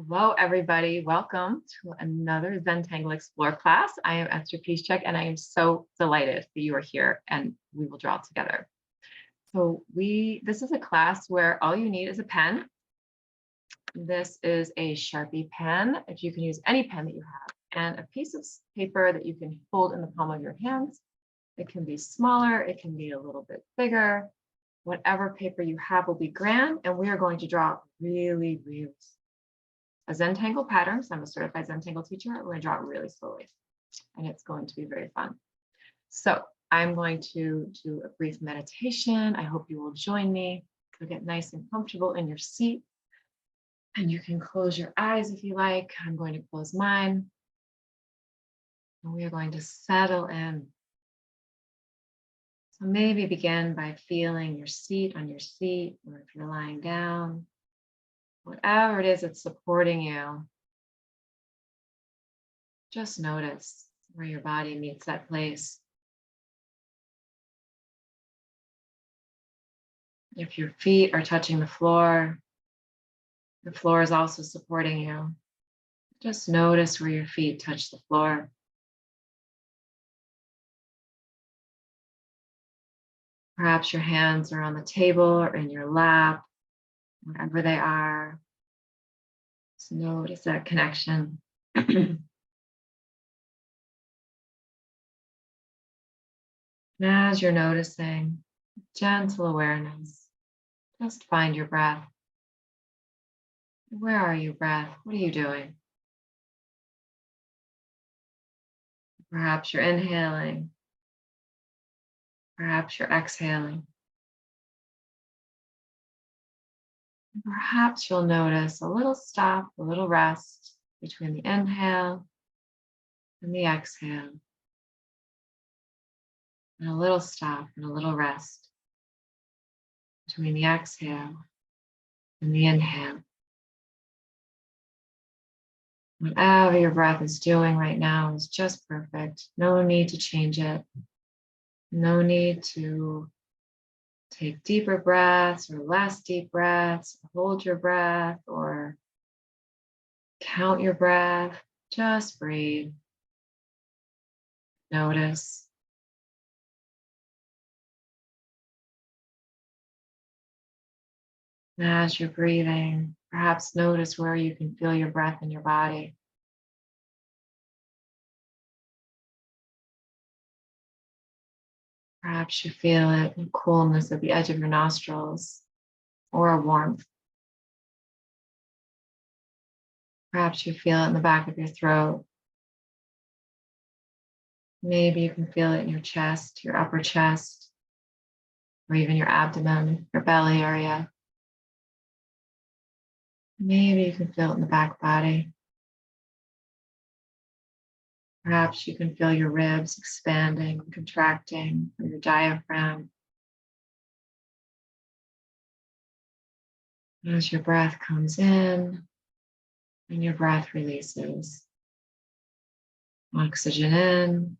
Hello, everybody. Welcome to another Zentangle Explore class. I am Esther Piszczek, and I am so delighted that you are here and we will draw together. This is a class where all you need is a pen. This is a Sharpie pen, if you can use any pen that you have, and a piece of paper that you can hold in the palm of your hands. It can be smaller, it can be a little bit bigger. Whatever paper you have will be grand, and we are going to draw really a Zentangle pattern. So I'm a certified Zentangle teacher. We're going to draw it really slowly, and it's going to be very fun. So I'm going to do a brief meditation. I hope you will join me. So get nice and comfortable in your seat. And you can close your eyes if you like. I'm going to close mine. And we are going to settle in. So maybe begin by feeling your seat on your seat, or if you're lying down, whatever it is that's supporting you. Just notice where your body meets that place. If your feet are touching the floor is also supporting you. Just notice where your feet touch the floor. Perhaps your hands are on the table or in your lap, wherever they are. Just notice that connection. As you're noticing, gentle awareness, just find your breath. Where are you, breath? What are you doing? Perhaps you're inhaling. Perhaps you're exhaling. Perhaps you'll notice a little stop, a little rest between the inhale and the exhale. And a little stop and a little rest between the exhale and the inhale. Whatever your breath is doing right now is just perfect. No need to change it. No need to take deeper breaths or less deep breaths, hold your breath or count your breath. Just breathe. Notice. As you're breathing, perhaps notice where you can feel your breath in your body. Perhaps you feel it in coolness at the edge of your nostrils or a warmth. Perhaps you feel it in the back of your throat. Maybe you can feel it in your chest, your upper chest, or even your abdomen, your belly area. Maybe you can feel it in the back body. Perhaps you can feel your ribs expanding, contracting, or your diaphragm. As your breath comes in and your breath releases. Oxygen in,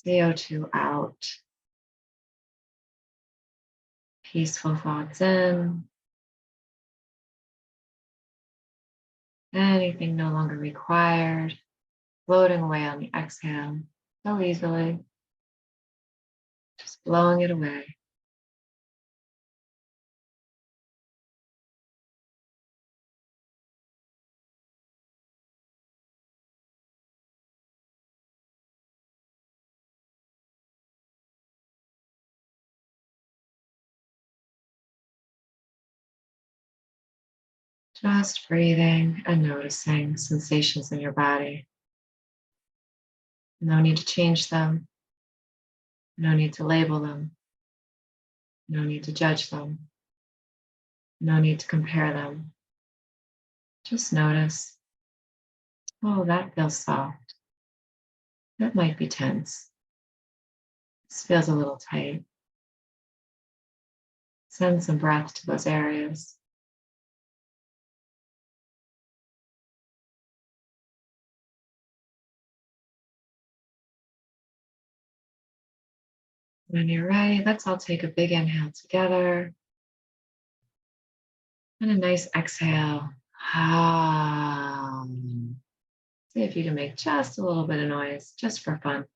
CO2 out. Peaceful thoughts in. Anything no longer required, floating away on the exhale so easily. Just blowing it away. Just breathing and noticing sensations in your body. No need to change them. No need to label them. No need to judge them. No need to compare them. Just notice, oh, that feels soft. That might be tense. This feels a little tight. Send some breath to those areas. When you're ready, let's all take a big inhale together. And a nice exhale. See if you can make just a little bit of noise, just for fun.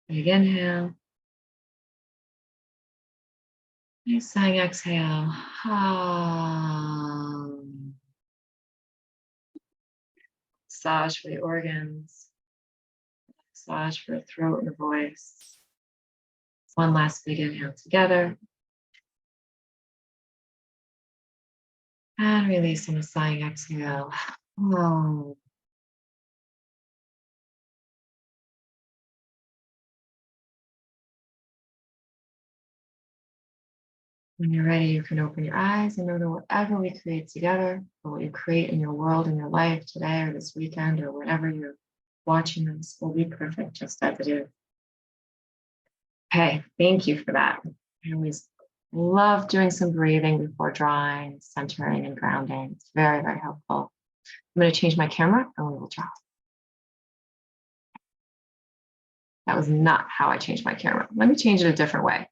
Big inhale. Nice sighing exhale. Massage for the organs. Massage for the throat and the voice. One last big inhale together. And release on a sighing exhale. Oh. When you're ready, you can open your eyes and remember whatever we create together, or what you create in your world, in your life today or this weekend, or whenever you're watching this, will be perfect just as it is. Okay, thank you for that. I always love doing some breathing before drawing, centering, and grounding. It's very, very helpful. I'm going to change my camera and we will draw. That was not how I changed my camera. Let me change it a different way.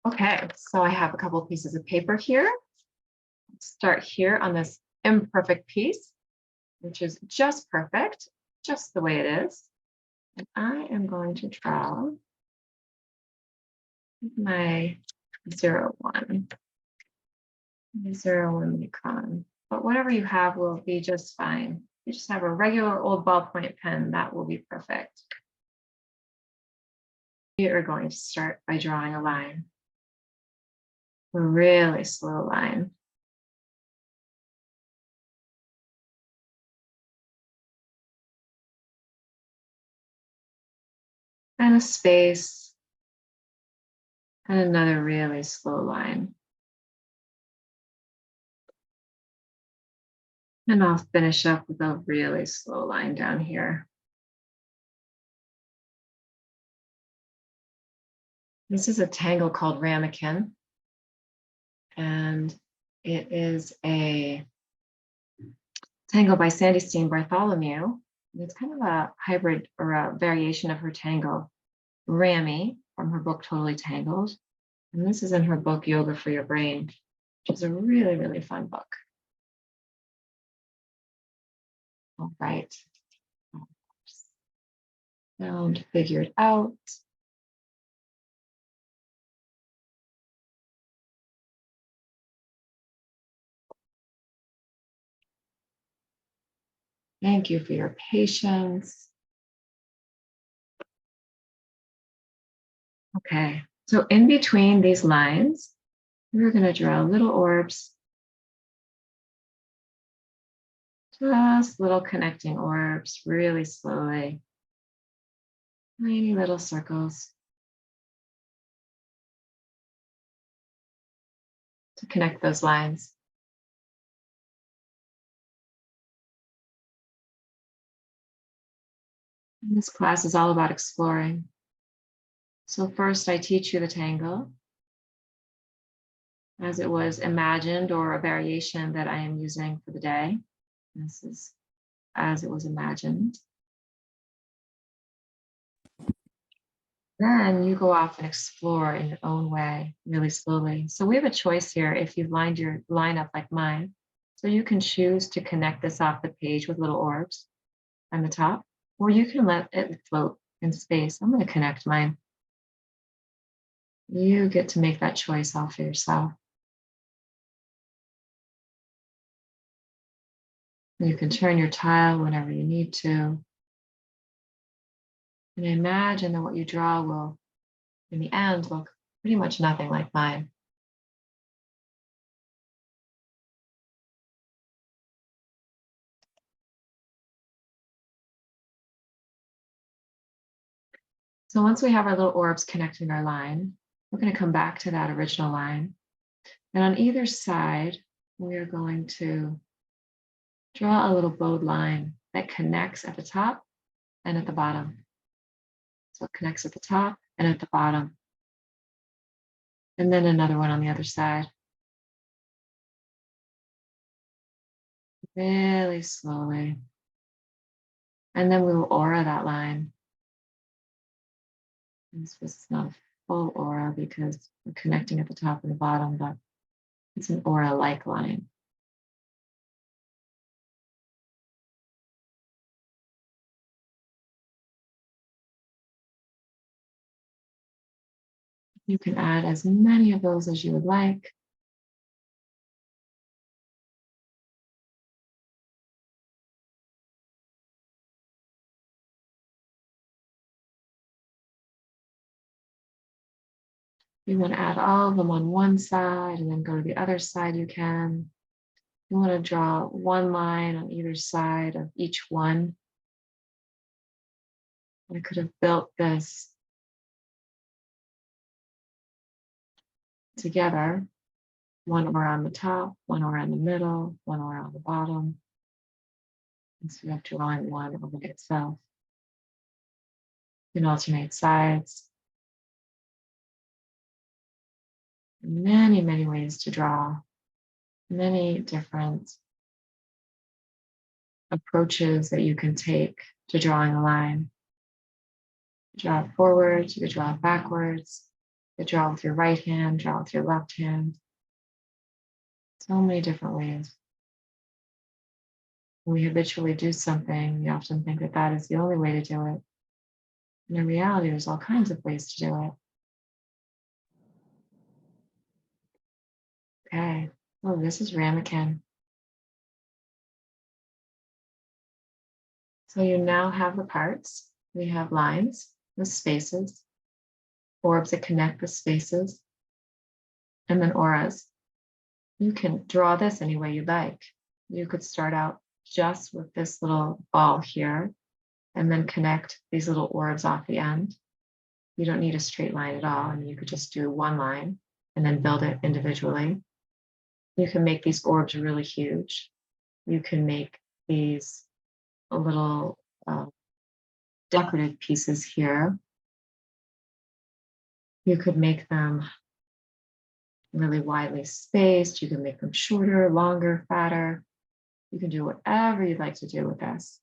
Okay, so I have a couple of pieces of paper here. Let's start here on this imperfect piece, which is just perfect, just the way it is. And I am going to draw my 01, my 01 Micron. But whatever you have will be just fine. You just have a regular old ballpoint pen, that will be perfect. We are going to start by drawing a line, a really slow line. And a space, and another really slow line. And I'll finish up with a really slow line down here. This is a tangle called Ramykin, and it is a tangle by Steen Bartholomew. And it's kind of a hybrid or a variation of her tangle, Ramy, from her book Totally Tangled. And this is in her book Yoga for Your Brain, which is a really, really fun book. All right. Sound figured out. Thank you for your patience. Okay, so in between these lines, we're going to draw little orbs, just little connecting orbs, really slowly. Tiny little circles to connect those lines. And this class is all about exploring. So first I teach you the tangle as it was imagined, or a variation that I am using for the day. This is as it was imagined. Then you go off and explore in your own way, really slowly. So we have a choice here if you've lined your line up like mine. So you can choose to connect this off the page with little orbs on the top, or you can let it float in space. I'm going to connect mine. You get to make that choice all for yourself. You can turn your tile whenever you need to. And imagine that what you draw will, in the end, look pretty much nothing like mine. So once we have our little orbs connecting our line, we're going to come back to that original line. And on either side, we are going to draw a little bowed line that connects at the top and at the bottom. So it connects at the top and at the bottom. And then another one on the other side. Really slowly. And then we will aura that line. This was not a full aura because we're connecting at the top and the bottom, but it's an aura-like line. You can add as many of those as you would like. You want to add all of them on one side and then go to the other side, you can. You want to draw one line on either side of each one. I could have built this together. One aura on the top, one aura in the middle, one aura on the bottom, instead of drawing one over itself. You can alternate sides. Many, many ways to draw. Many different approaches that you can take to drawing a line. You draw it forwards, you could draw it backwards, you could draw with your right hand, draw with your left hand. So many different ways. When we habitually do something, we often think that that is the only way to do it. And in reality, there's all kinds of ways to do it. Okay, oh, this is Ramykin. So you now have the parts. We have lines with spaces, orbs that connect the spaces, and then auras. You can draw this any way you like. You could start out just with this little ball here and then connect these little orbs off the end. You don't need a straight line at all. I mean, you could just do one line and then build it individually. You can make these orbs really huge. You can make these little decorative pieces here. You could make them really widely spaced. You can make them shorter, longer, fatter. You can do whatever you'd like to do with this.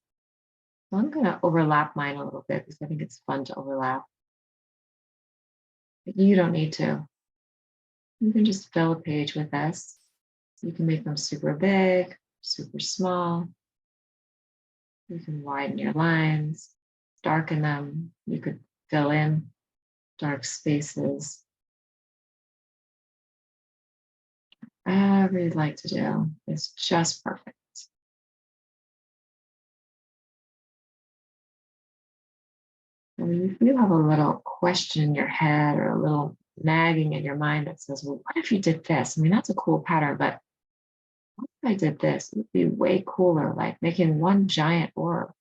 So I'm going to overlap mine a little bit because I think it's fun to overlap. But you don't need to. You can just fill a page with this. You can make them super big, super small. You can widen your lines, darken them. You could fill in dark spaces. Whatever you'd like to do is just perfect. And if you have a little question in your head or a little nagging in your mind that says, well, what if you did this? I mean, that's a cool pattern, but what if I did this? It would be way cooler, like making one giant orb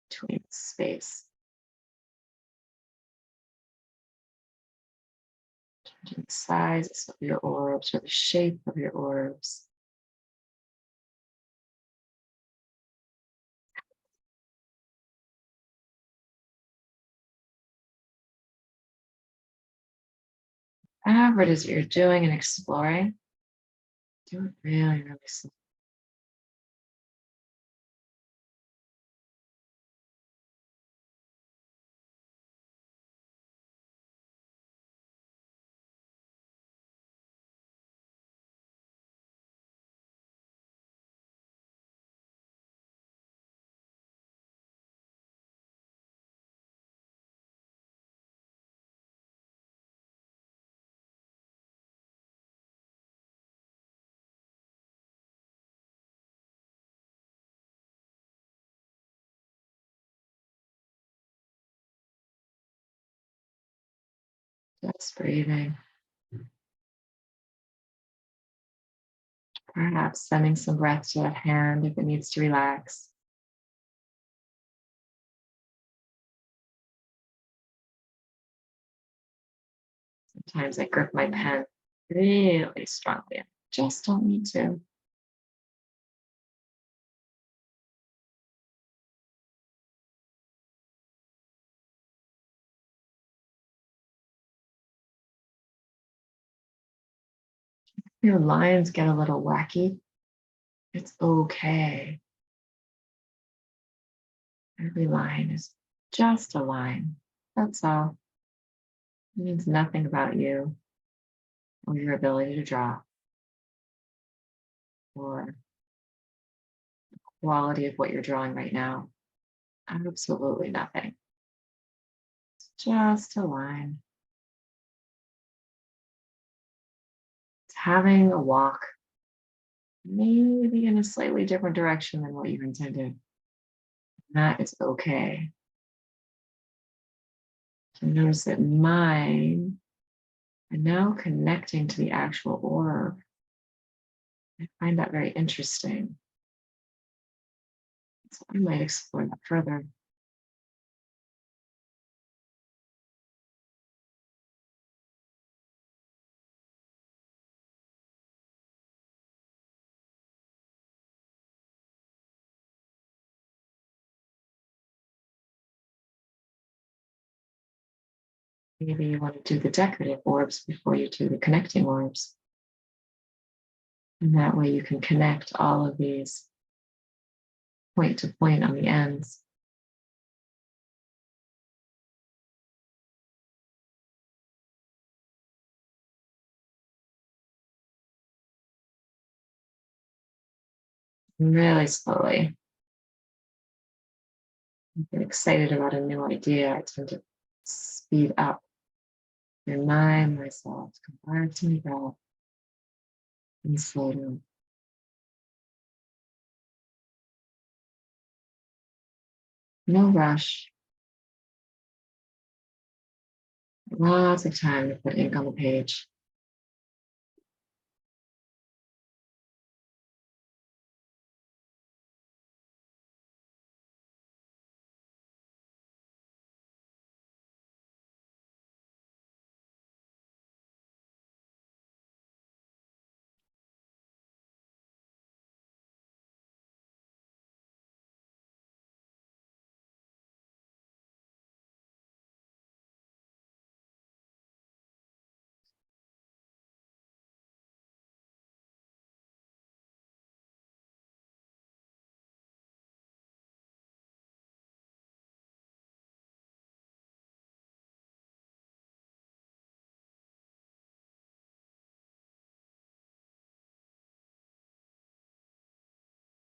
between space. Changing the size of your orbs or the shape of your orbs. Whatever it is that you're doing and exploring, do it really, really slow. Just breathing. Perhaps sending some breath to that hand if it needs to relax. Sometimes I grip my pen really strongly. I just don't need to. Your lines get a little wacky. It's okay. Every line is just a line. That's all. It means nothing about you or your ability to draw or quality of what you're drawing right now. Absolutely nothing. It's just a line. It's having a walk, maybe in a slightly different direction than what you intended. That is okay. So notice that mine are now connecting to the actual orb. I find that very interesting. So I might explore that further. Maybe you want to do the decorative orbs before you do the connecting orbs. And that way you can connect all of these point to point on the ends. Really slowly. I get excited about a new idea. I tend to speed up, remind myself to come back to my breath and slow down. No rush. Lots of time to put ink on the page.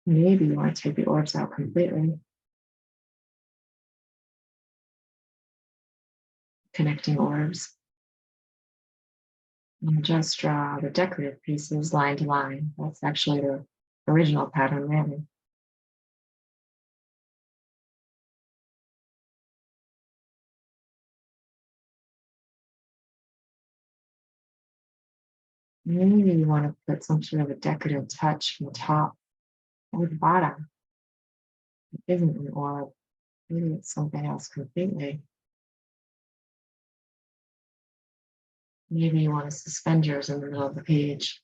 Maybe you want to take the orbs out completely, connecting orbs. And just draw the decorative pieces line to line. That's actually the original pattern, really. Maybe you want to put some sort of a decorative touch from the top or the bottom. It isn't an orb. Maybe it's something else completely. Maybe you want to suspend yours in the middle of the page.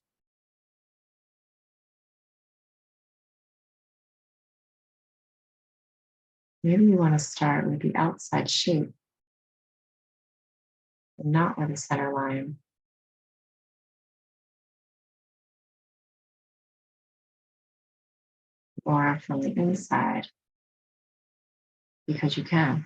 Maybe you want to start with the outside shape, and not with the center line. Or from the inside, because you can.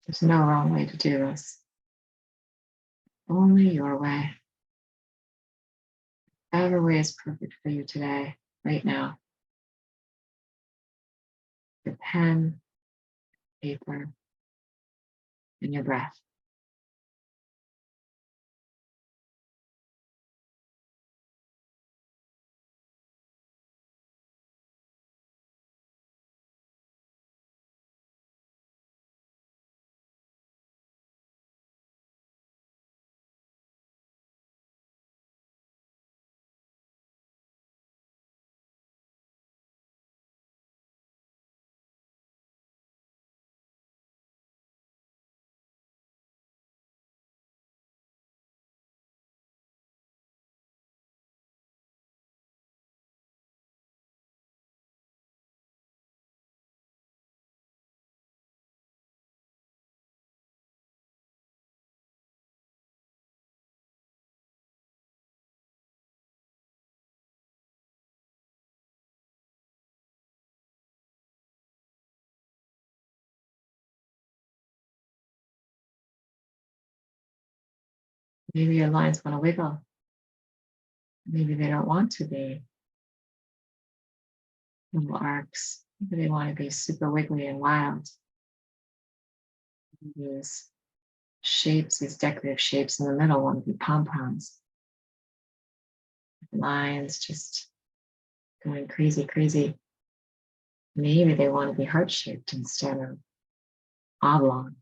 There's no wrong way to do this. Only your way. Whatever way is perfect for you today, right now. Your pen, paper, and your breath. Maybe your lines want to wiggle. Maybe they don't want to be little arcs. Maybe they want to be super wiggly and wild. These shapes, these decorative shapes in the middle want to be pom-poms. Lines just going crazy, crazy. Maybe they want to be heart-shaped instead of oblong.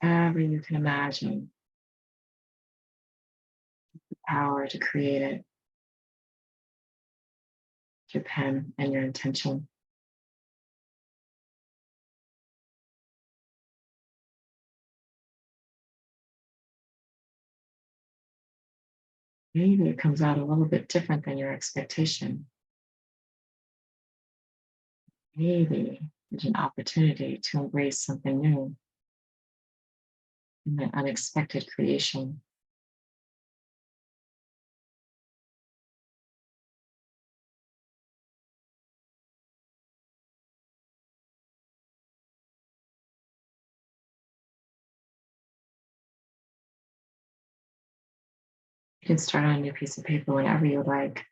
Whatever you can imagine, the power to create it, your pen and your intention. Maybe it comes out a little bit different than your expectation. Maybe there's an opportunity to embrace something new in that unexpected creation. You can start on a new piece of paper whenever you like.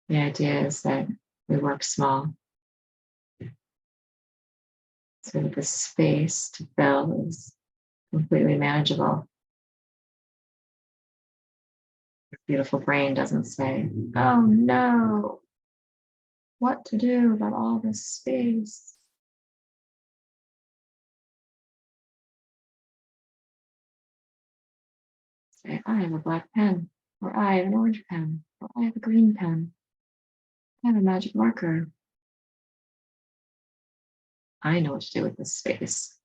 The idea is that we work small so that the space to fill is completely manageable. Your beautiful brain doesn't say, oh no, what to do about all this space? Say, I have a black pen, or I have an orange pen, or I have a green pen. I have a magic marker. I know what to do with this space.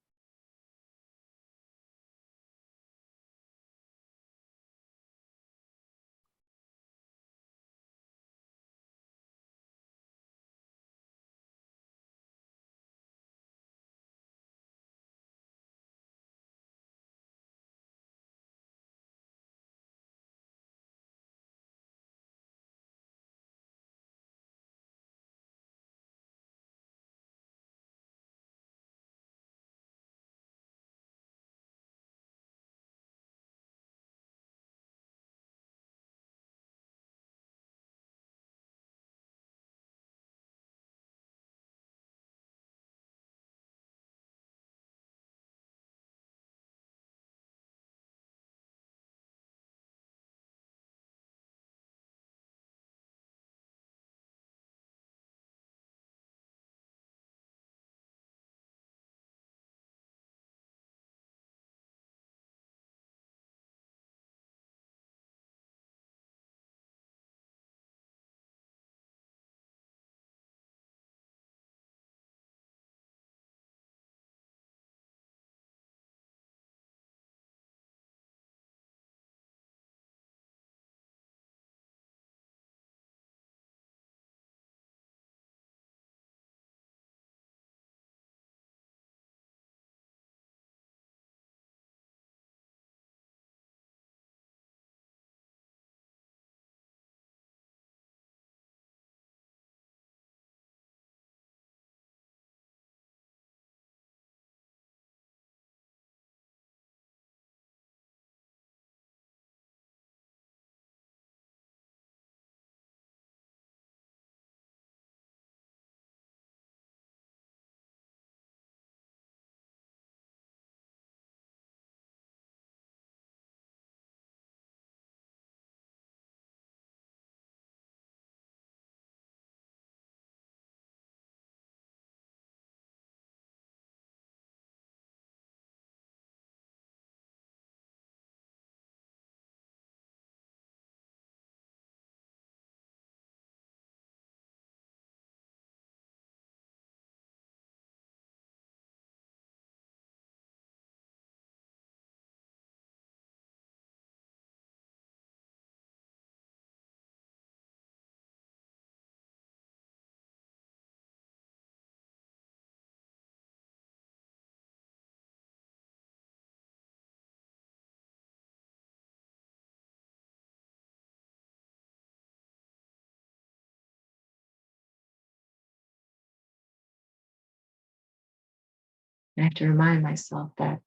I have to remind myself that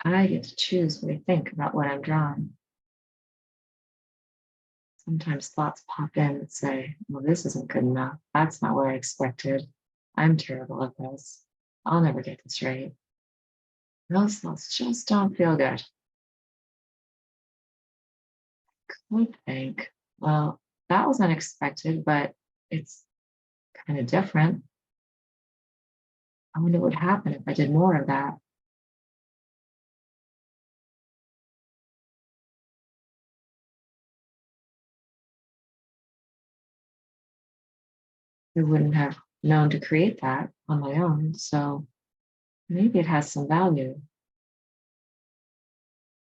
I get to choose what I think about what I'm drawing. Sometimes thoughts pop in and say, well, this isn't good enough. That's not what I expected. I'm terrible at this. I'll never get this right. Those thoughts just don't feel good. Could think, well, that was unexpected, but it's kind of different. I wonder what would happen if I did more of that. I wouldn't have known to create that on my own. So maybe it has some value.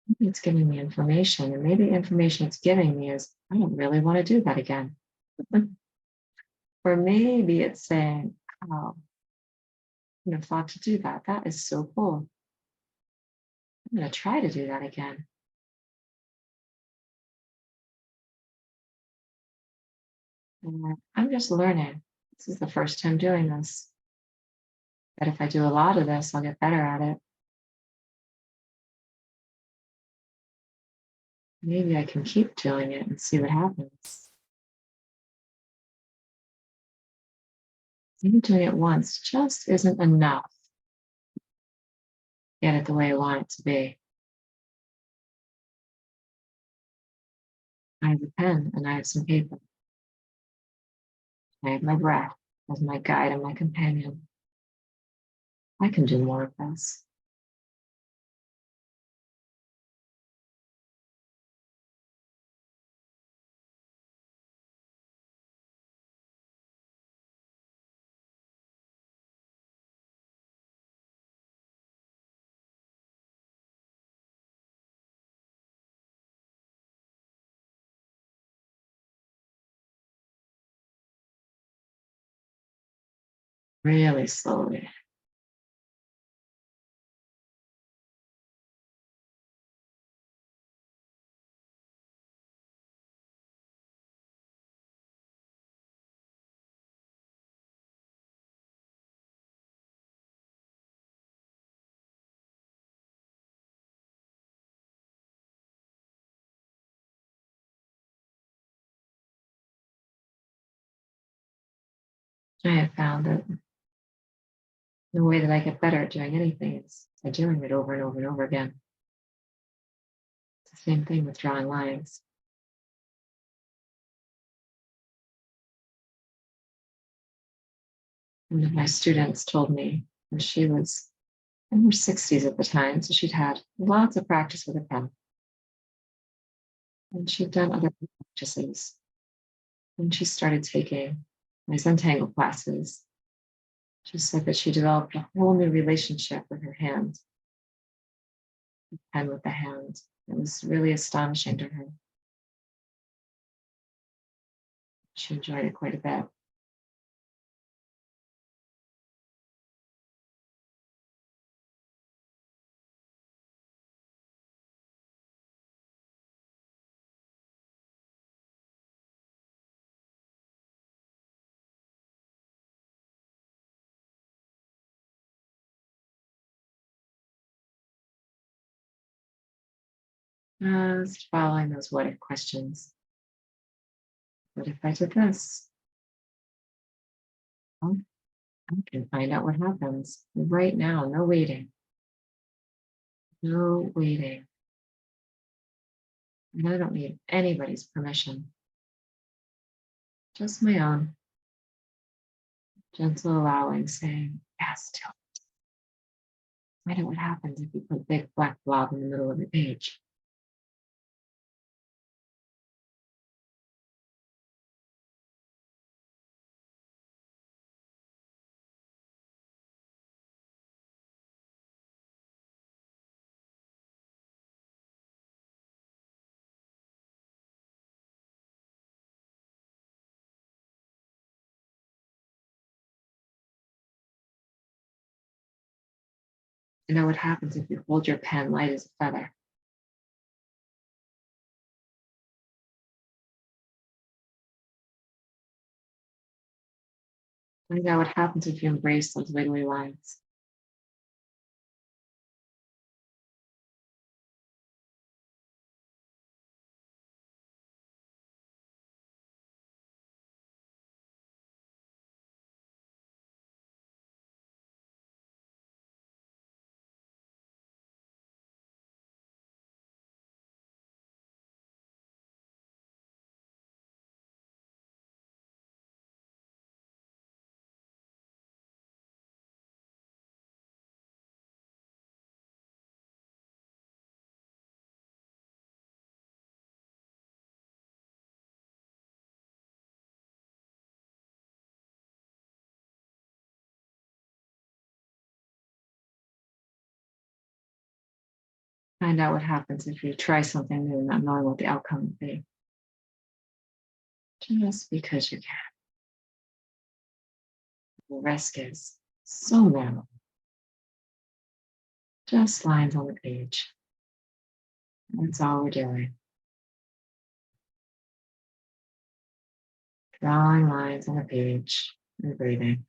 Maybe it's giving me information, and maybe the information it's giving me is I don't really want to do that again. Or maybe it's saying, oh, I never thought to do that. That is so cool. I'm going to try to do that again. And I'm just learning. This is the first time doing this. But if I do a lot of this, I'll get better at it. Maybe I can keep doing it and see what happens. Maybe doing it once just isn't enough to get it the way I want it to be. I have a pen and I have some paper. I have my breath as my guide and my companion. I can do more of this. Really slowly. I have found that the way that I get better at doing anything is by doing it over and over and over again. It's the same thing with drawing lines. One of my students told me when she was in her 60s at the time, so she'd had lots of practice with a pen. And she'd done other practices. When she started taking my Zentangle classes, she said that she developed a whole new relationship with her hand, the pen with the hand. It was really astonishing to her. She enjoyed it quite a bit. Just following those what if questions. What if I did this? Well, I can find out what happens right now. No waiting. No waiting. And I don't need anybody's permission. Just my own. Gentle allowing, saying, yes, tell me. Find out what happens if you put a big black blob in the middle of the page. You know what happens if you hold your pen light as a feather. Find out what happens if you embrace those wiggly lines. Find out what happens if you try something new, not knowing what the outcome will be. Just because you can. The risk is so minimal. Just lines on the page. That's all we're doing. Drawing lines on the page and breathing.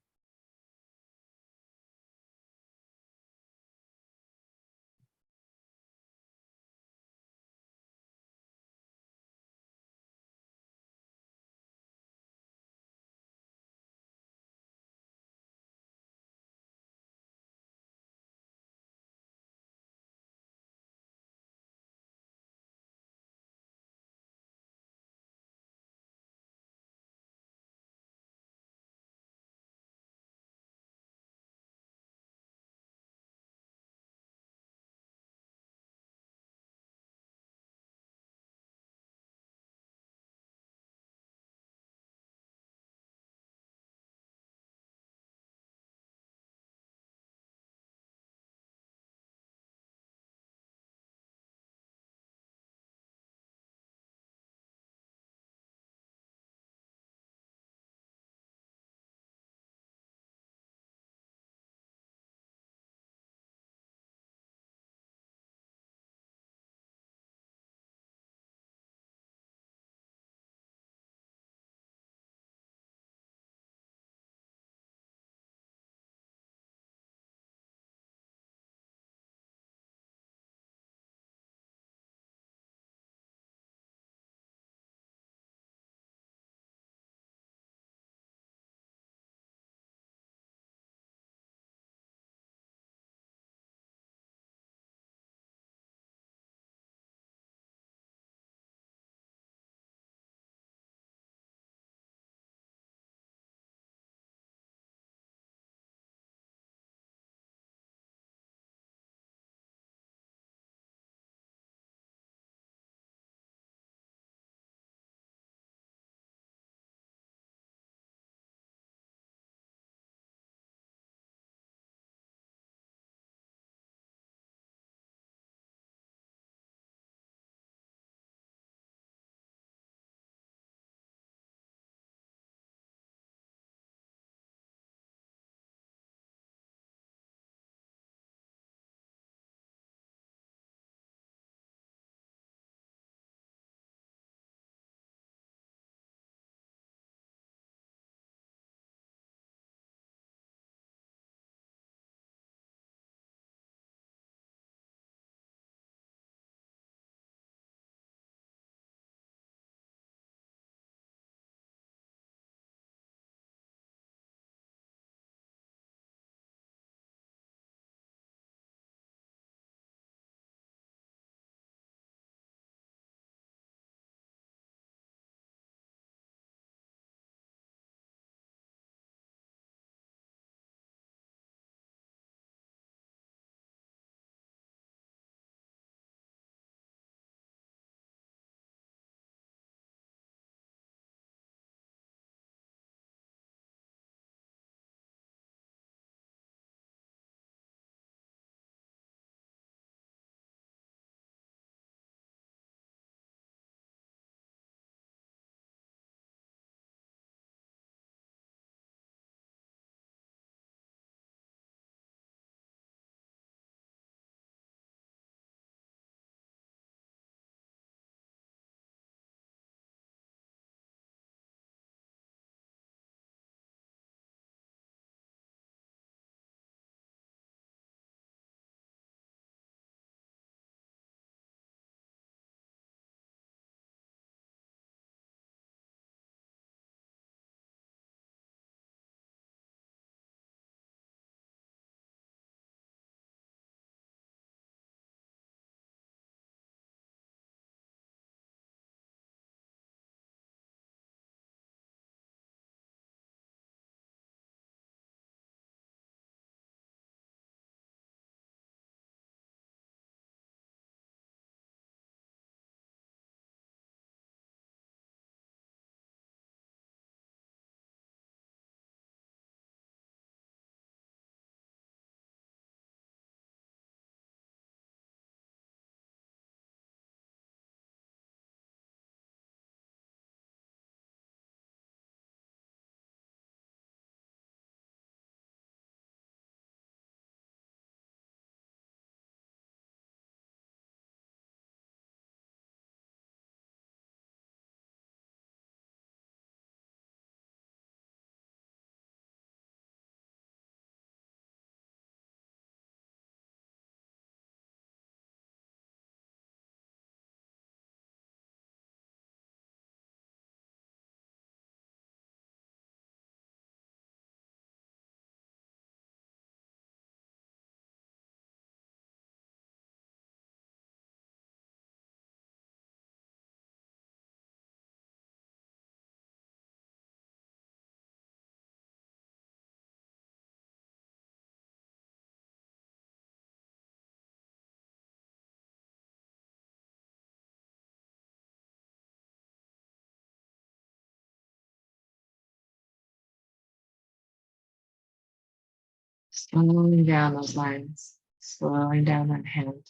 Slowing down those lines, slowing down that hand,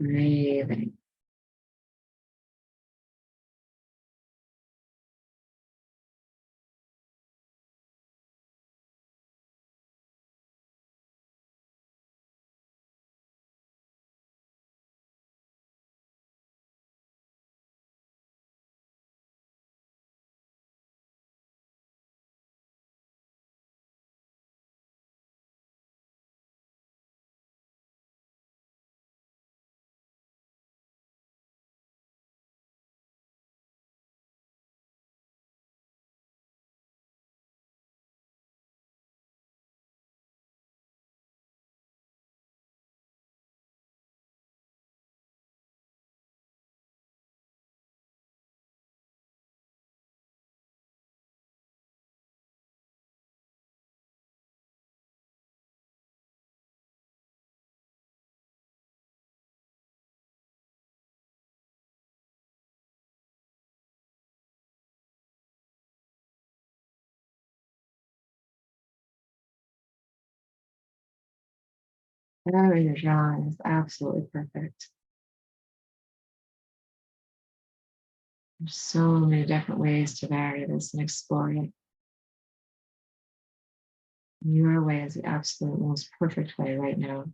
breathing. There your drawing is absolutely perfect. There's so many different ways to vary this and explore it. Your way is the absolute most perfect way right now.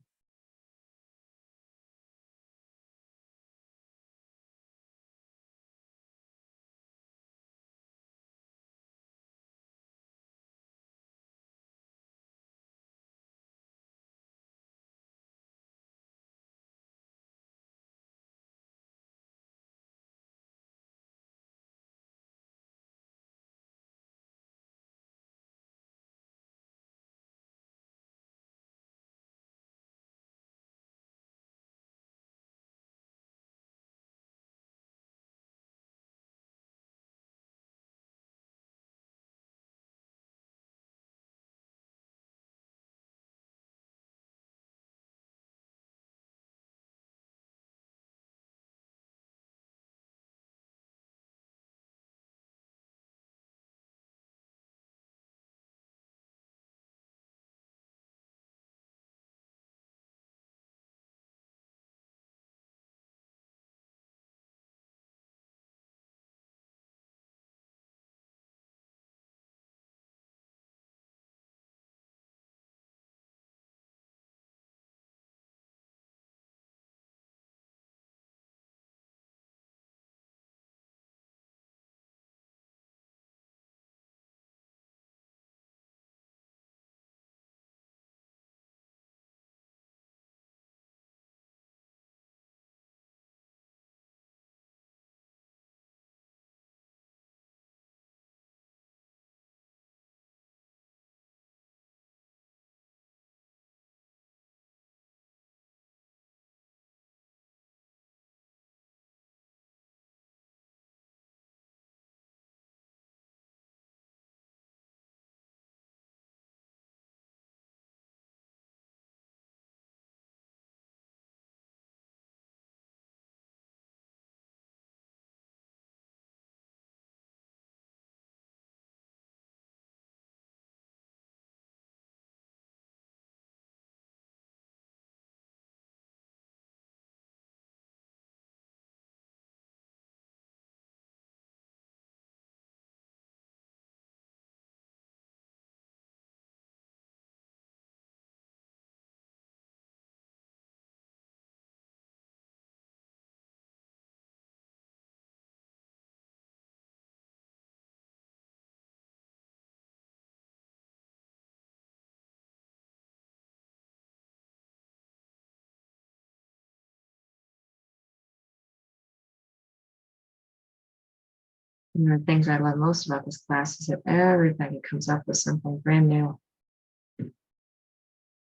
One of the things I love most about this class is that everybody comes up with something brand new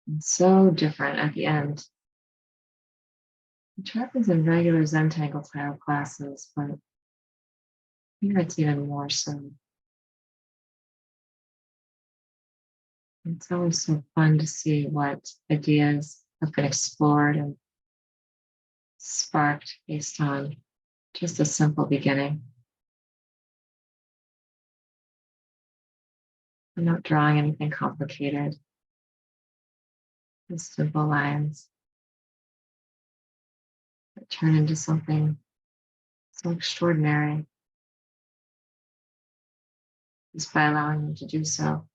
and so different at the end. It happens in regular Zentangle style classes, but here it's even more so. It's always so fun to see what ideas have been explored and sparked based on just a simple beginning. I'm not drawing anything complicated. These simple lines that turn into something so extraordinary just by allowing them to do so.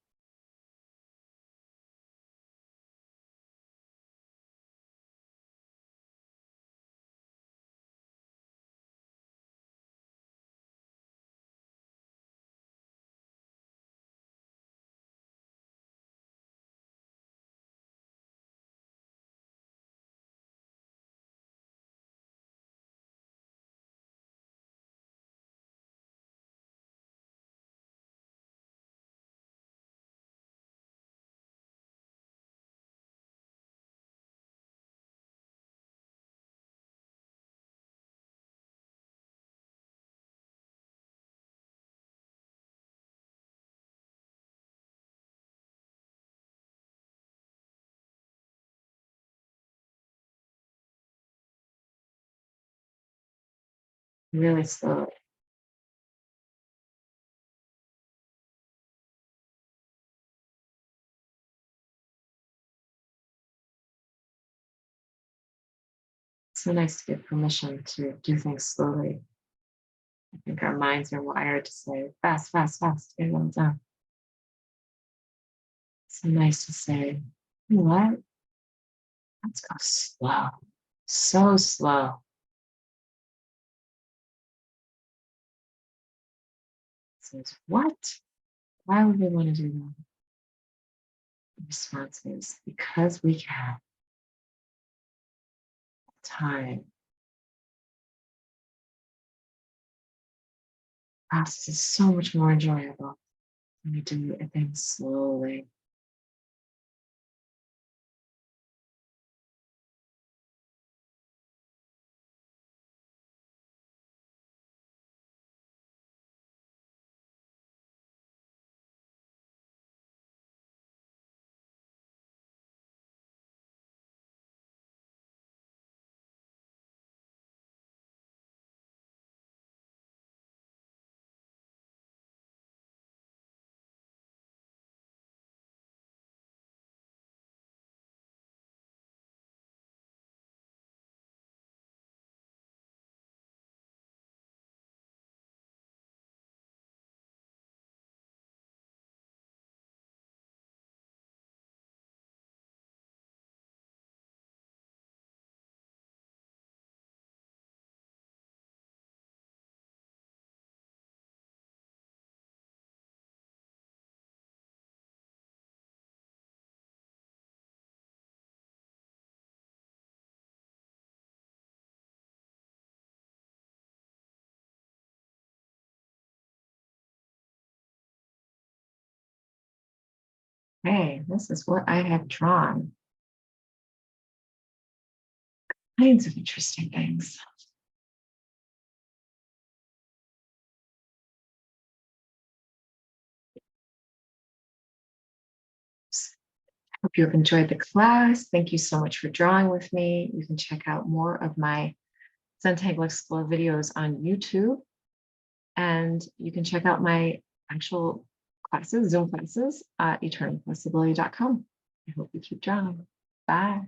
Really slowly. It's so nice to get permission to do things slowly. I think our minds are wired to say fast, fast, fast, get it all done. It's so nice to say, you know what? Let's go slow, so slow. Says, what? Why would we want to do that? The response is because we can. Time. Process is so much more enjoyable when we do things slowly. Hey, this is what I have drawn. Kinds of interesting things. Hope you have enjoyed the class. Thank you so much for drawing with me. You can check out more of my Zentangle Explore videos on YouTube. And you can check out my actual classes, Zoom classes at eternalpossibility.com. I hope you keep drawing. Bye.